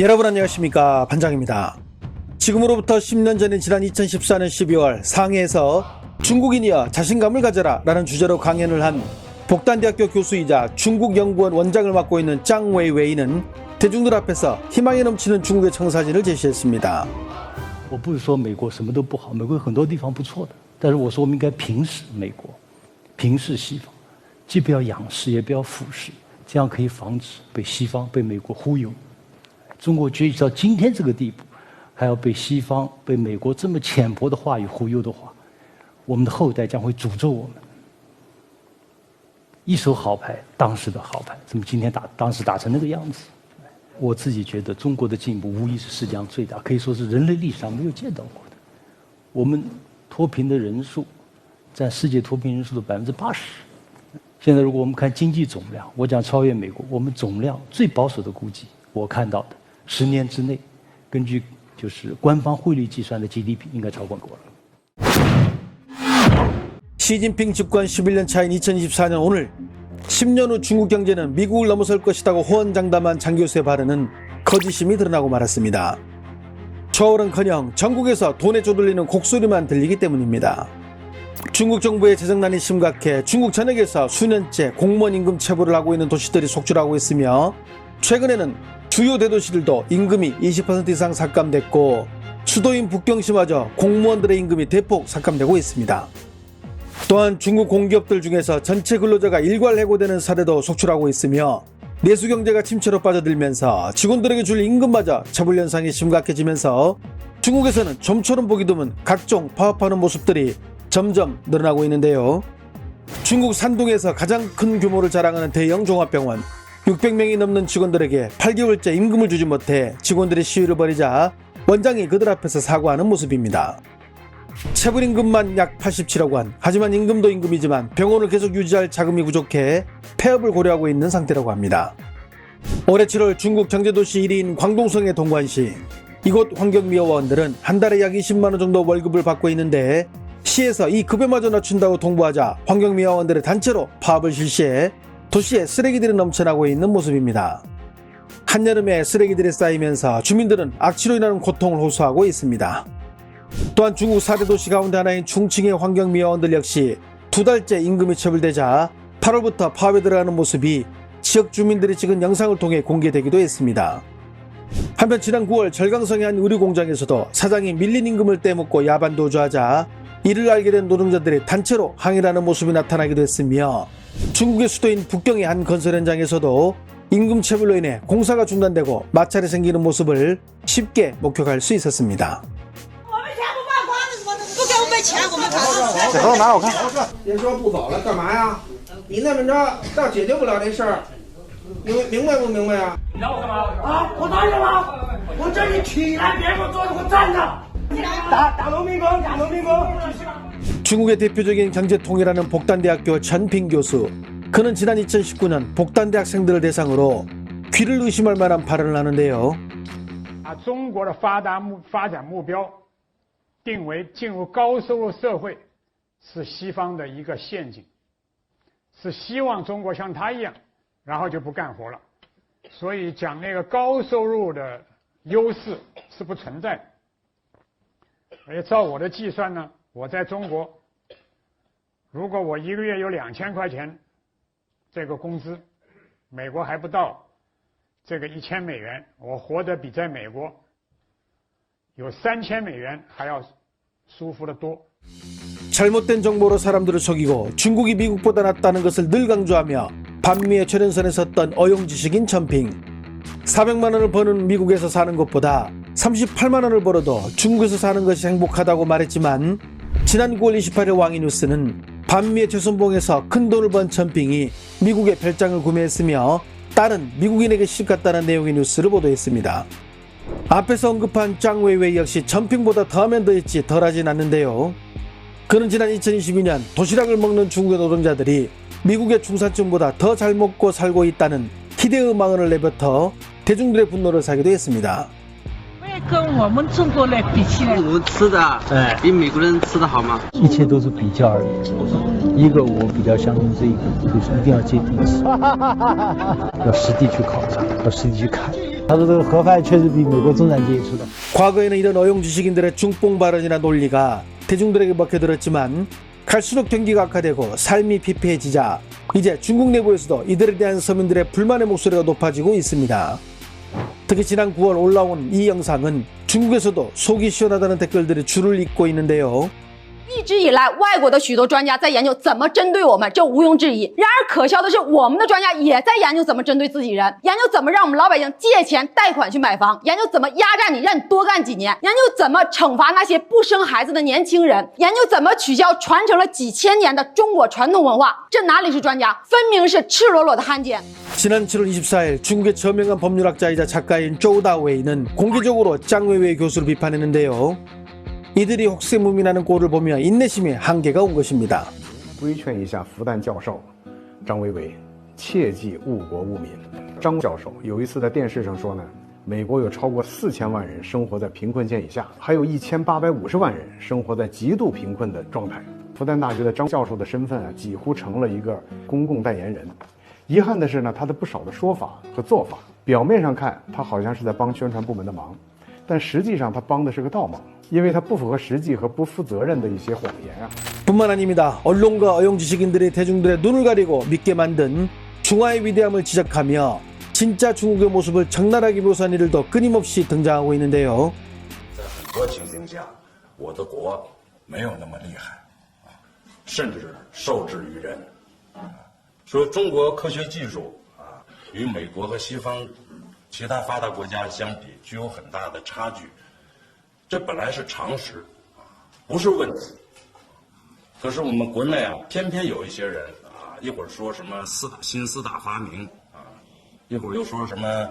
여러분 안녕하십니까, 반장입니다. 지금으로부터 10년 전인 지난 2014년 12월 상해에서 중국인이여 자신감을 가져라 라는 주제로 강연을 한 복단대학교 교수이자 중국연구원 원장을 맡고 있는 짱 웨이웨이는 대중들 앞에서 희망이 넘치는 중국의 청사진을 제시했습니다. 我不是说美国什么都不好，美国有很多地方不错的，但是我说我们应该平视美国，平视西方，既不要仰视，也不要俯视，这样可以防止被西方、被美国忽悠。中国崛起到今天这个地步，还要被西方、被美国这么浅薄的话语忽悠的话，我们的后代将会诅咒我们。一手好牌，当时的好牌，怎么今天当时打成那个样子？我自己觉得中国的进步无疑是世界上最大，可以说是人类历史上没有见到过的。我们脱贫的人数占世界脱贫人数的80%。现在如果我们看经济总量，我讲超越美国，我们总量最保守的估计，我看到的10年之内，根据就是官方汇率计算的 GDP 应该超过美国了。 시진핑 집권 11년 차인 2024년 오늘 10년 후 중국 경제는 미국을 넘어설 것이라고 호언장담한 장 교수의 발언은 거짓임이 드러나고 말았습니다. 저울은커녕 전국에서 돈에 쪼들리는 곡소리만 들리기 때문입니다. 중국 정부의 재정난이 심각해 중국 전역에서 수년째 공무원 임금 체불을 하고 있는 도시들이 속출하고 있으며 최근에는 주요 대도시들도 임금이 20% 이상 삭감됐고 수도인 북경시마저 공무원들의 임금이 대폭 삭감되고 있습니다. 또한 중국 공기업들 중에서 전체 근로자가 일괄 해고되는 사례도 속출하고 있으며 내수경제가 침체로 빠져들면서 직원들에게 줄 임금마저 체불 현상이 심각해지면서 중국에서는 좀처럼 보기 드문 각종 파업하는 모습들이 점점 늘어나고 있는데요. 중국 산둥에서 가장 큰 규모를 자랑하는 대형 종합병원 600명이 넘는 직원들에게 8개월째 임금을 주지 못해 직원들이 시위를 벌이자 원장이 그들 앞에서 사과하는 모습입니다. 체불임금만 약 87억 원, 하지만 임금도 임금이지만 병원을 계속 유지할 자금이 부족해 폐업을 고려하고 있는 상태라고 합니다. 올해 7월 중국 경제도시 1위인 광동성의 동관시, 이곳 환경미화원들은 한 달에 약 20만원 정도 월급을 받고 있는데 시에서 이 급여마저 낮춘다고 통보하자 환경미화원들의 단체로 파업을 실시해 도시에 쓰레기들이 넘쳐나고 있는 모습입니다. 한여름에 쓰레기들이 쌓이면서 주민들은 악취로 인하는 고통을 호소하고 있습니다. 또한 중국 4대 도시 가운데 하나인 충칭의 환경미화원들 역시 2달째 임금이 체불되자 8월부터 파업에 들어가는 모습이 지역 주민들이 찍은 영상을 통해 공개되기도 했습니다. 한편 지난 9월 절강성의 한 의류공장에서도 사장이 밀린 임금을 떼먹고 야반 도주하자 이를 알게 된 노동자들이 단체로 항의를 하는 모습이 나타나기도 했으며 중국의 수도인 북경의 한 건설 현장에서도 임금 체불로 인해 공사가 중단되고 마찰이 생기는 모습을 쉽게 목격할 수 있었습니다. 这盒拿我看。别说不走了，干嘛呀？你那么着，倒解决不了这事儿，明白不明白啊？你让我干嘛？啊！我打你了！我叫你起来，别给我坐着，给我站着！打农民工，打农民工！ 중국의 대표적인 경제통이라는 복단대학교 전핑 교수, 그는 지난 2019년 복단대 학생들을 대상으로 귀를 의심할 만한 발언을 하는데요. 把中国的发展目标定为进入高收入社会，是西方的一个陷阱，是希望中国像他一样，然后就不干活了。所以讲那个高收入的优势是不存在的。而且照我的计算呢，我在中国，如果我一个月有2000块钱这个工资，美国还不到这个1000美元，我活得比在美国有3000美元还要舒服得多。 잘못된 정보로 사람들을 속이고 중국이 미국보다 낫다는 것을 늘 강조하며 반미의 최전선에 섰던 어용지식인 전핑. 400만 원을 버는 미국에서 사는 것보다 38만 원을 벌어도 중국에서 사는 것이 행복하다고 말했지만 지난 9월 28일 왕이뉴스는 반미의 최선봉에서 큰 돈을 번 전핑이 미국의 별장을 구매했으며 딸은 미국인에게 시집갔다는 내용의 뉴스를 보도했습니다. 앞에서 언급한 짱 웨이웨이 역시 전핑보다 더하면 더했지 덜하진 않는데요. 그는 지난 2022년 도시락을 먹는 중국의 노동자들이 미국의 중산층보다 더 잘 먹고 살고 있다는 희대의 망언을 내뱉어 대중들의 분노를 사기도 했습니다. 跟我们中国人比起来，我们吃的比美国人吃的好吗？一切都是比较而已。一个我比较相信这个，就是一定要接地气，要实地去考察，要实地去看。他说这个盒饭确实比美国中产阶级吃的。 과거에는 이런 어용 지식인들의 중뽕 발언이나 논리가 대중들에게 먹혀들었지만 갈수록 경기가 악화되고 삶이 피폐해지자 이제 중국 내부에서도 이들에 대한 서민들의 불만의 목소리가 높아지고 있습니다. 특히 지난 9월 올라온 이 영상은 중국에서도 속이 시원하다는 댓글들이 줄을 잇고 있는데요. 一直以来，外国的许多专家在研究怎么针对我们，这毋庸置疑。然而，可笑的是，我们的专家也在研究怎么针对自己人，研究怎么让我们老百姓借钱贷款去买房，研究怎么压榨你，让你多干几年，研究怎么惩罚那些不生孩子的年轻人，研究怎么取消传承了几千年的中国传统文化。这哪里是专家，分明是赤裸裸的汉奸。 지난 7월 24일 중국의 저명한 법률학자이자 작가인 쪼우 다웨이는 공개적으로 짱 웨이웨이 교수를 비판했는데요. 이들이 혹세무민하는 꼴을 보며 인내심의 한계가 온 것입니다. 规劝一下复旦教授张维为，切忌误国误民。张教授有一次在电视上说呢，美国有超过4000万人生活在贫困线以下，还有1850万人生活在极度贫困的状态。复旦大学的张教授的身份啊，几乎成了一个公共代言人。遗憾的是呢，他的不少的说法和做法，表面上看他好像是在帮宣传部门的忙，但实际上他帮的是个倒忙，因为他不符合实际和不负责任的一些谎言啊。 뿐만 아닙니다. 언론과 어용지식인들이 대중들의 눈을 가리고 믿게 만든 중화의 위대함을 지적하며 진짜 중국의 모습을 적나라하게 묘사한 일들도 끊임없이 등장하고 있는데요. 在很多情形下，我的国没有那么厉害，甚至受制于人。说中国科学技术啊，与美国和西方其他发达国家相比，具有很大的差距。这本来是常识，不是问题。可是我们国内啊，偏偏有一些人啊，一会儿说什么新四大发明啊，一会儿又说什么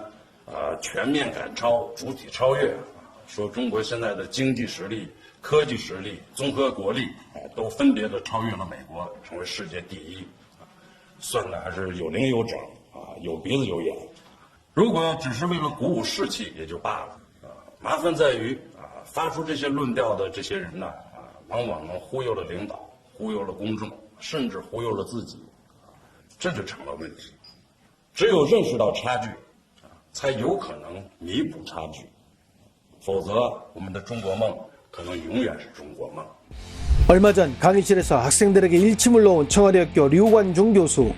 全面赶超、主体超越，说中国现在的经济实力、科技实力、综合国力啊，都分别的超越了美国，成为世界第一。算的还是有零有整啊，有鼻子有眼。如果只是为了鼓舞士气也就罢了啊，麻烦在于啊，发出这些论调的这些人呢啊，往往能忽悠了领导。 忽悠了公众，甚至忽悠了自己，这就成了问题。只有认识到差距，才有可能弥补差距，否则我们的中国梦可能永远是中国梦。 얼마 전 강의실에서 학생들에게 일침을 놓은 청와대학교 류관중 교수.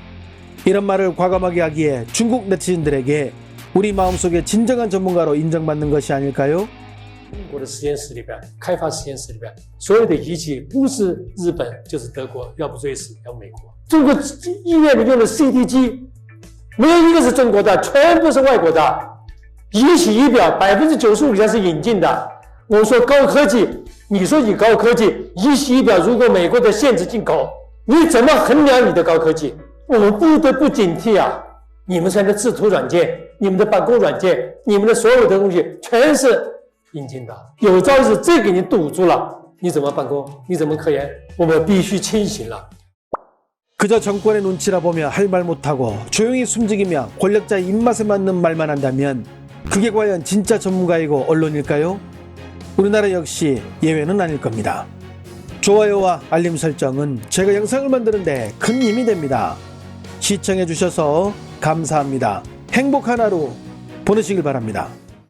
이런 말을 과감하게 하기에 중국 네티즌들에게 우리 마음속에 진정한 전문가로 인정받는 것이 아닐까요? 中国的实验室里边，开发实验室里边，所有的仪器不是日本就是德国，要不瑞士，要不美国。中国医院里用的 CT 机，没有一个是中国的，全部是外国的。仪器仪表95%以上是引进的。我们说高科技，你说你高科技，仪器仪表如果美国的限制进口，你怎么衡量你的高科技？我们不得不警惕啊！你们现在的制图软件、你们的办公软件、你们的所有的东西，全是 引进的，有朝一日这给你堵住了，你怎么办公？你怎么科研？我们必须清醒了。 그저 정권의 눈치라 보며 할 말 못하고 조용히 숨지기며 권력자의 입맛에 맞는 말만 한다면 그게 과연 진짜 전문가이고 언론일까요? 우리나라 역시 예외는 아닐 겁니다. 좋아요와 알림 설정은 제가 영상을 만드는데 큰 힘이 됩니다. 시청해주셔서 감사합니다. 행복한 하루 보내시길 바랍니다.